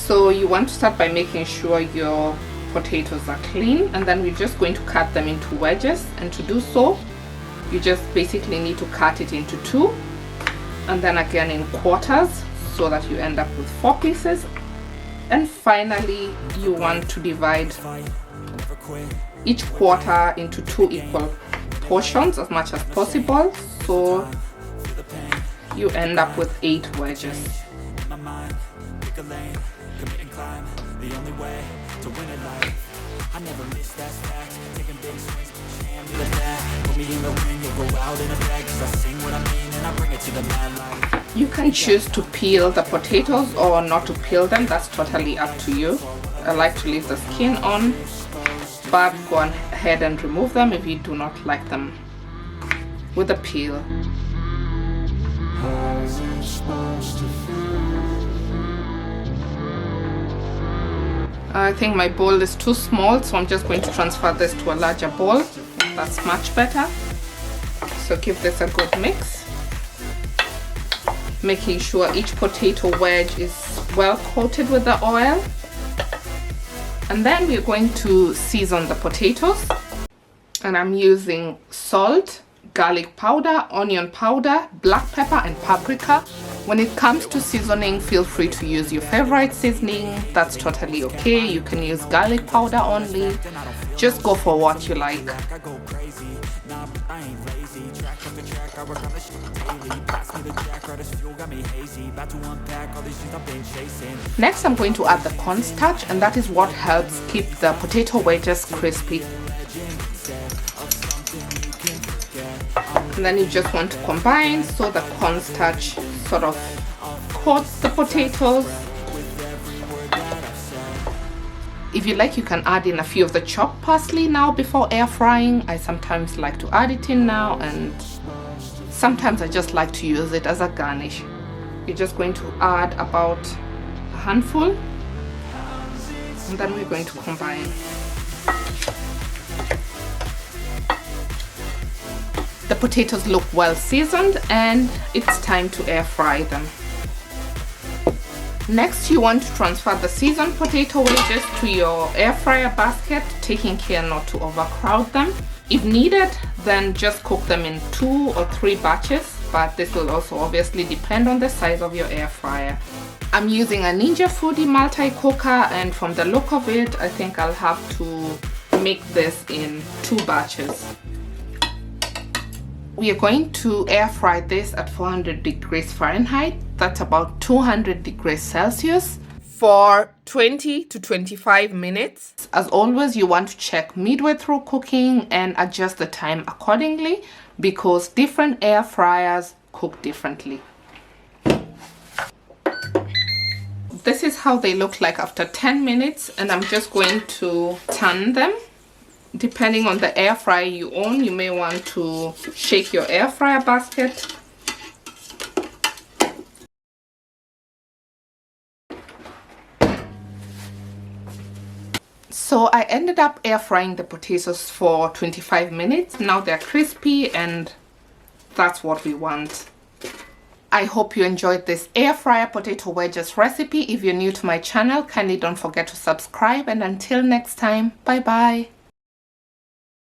So you want to start by making sure your potatoes are clean, and then we're just going to cut them into wedges. And to do so, you just basically need to cut it into 2 and then again in quarters, so that you end up with 4 pieces. And finally, you want to divide each quarter into 2 equal portions as much as possible, so you end up with 8 wedges. You can choose to peel the potatoes or not to peel them, that's totally up to you. I like to leave the skin on, but go ahead and remove them if you do not like them with a peel. I think my bowl is too small, so I'm just going to transfer this to a larger bowl. That's much better. So give this a good mix, making sure each potato wedge is well coated with the oil. And then we're going to season the potatoes, and I'm using salt, garlic powder, onion powder, black pepper and paprika. When it comes to seasoning, feel free to use your favorite seasoning. That's totally okay. You can use garlic powder only. Just go for what you like. Next, I'm going to add the cornstarch, and that is what helps keep the potato wedges crispy. And then you just want to combine so the cornstarch sort of coats the potatoes. If you like, you can add in a few of the chopped parsley now before air frying. I sometimes like to add it in now, and sometimes I just like to use it as a garnish. You're just going to add about a handful, and then we're going to combine. The potatoes look well seasoned, and it's time to air fry them. Next, you want to transfer the seasoned potato wedges to your air fryer basket, taking care not to overcrowd them. If needed, then just cook them in 2 or 3 batches, but this will also obviously depend on the size of your air fryer. I'm using a Ninja Foodi multi-cooker, and from the look of it, I think I'll have to make this in 2 batches. We are going to air fry this at 400 degrees Fahrenheit, that's about 200 degrees Celsius, for 20 to 25 minutes. As always, you want to check midway through cooking and adjust the time accordingly, because different air fryers cook differently. This is how they look like after 10 minutes, and I'm just going to turn them. Depending on the air fryer you own, you may want to shake your air fryer basket. So I ended up air frying the potatoes for 25 minutes. Now they're crispy, and that's what we want. I hope you enjoyed this air fryer potato wedges recipe. If you're new to my channel, kindly don't forget to subscribe, and until next time, bye bye.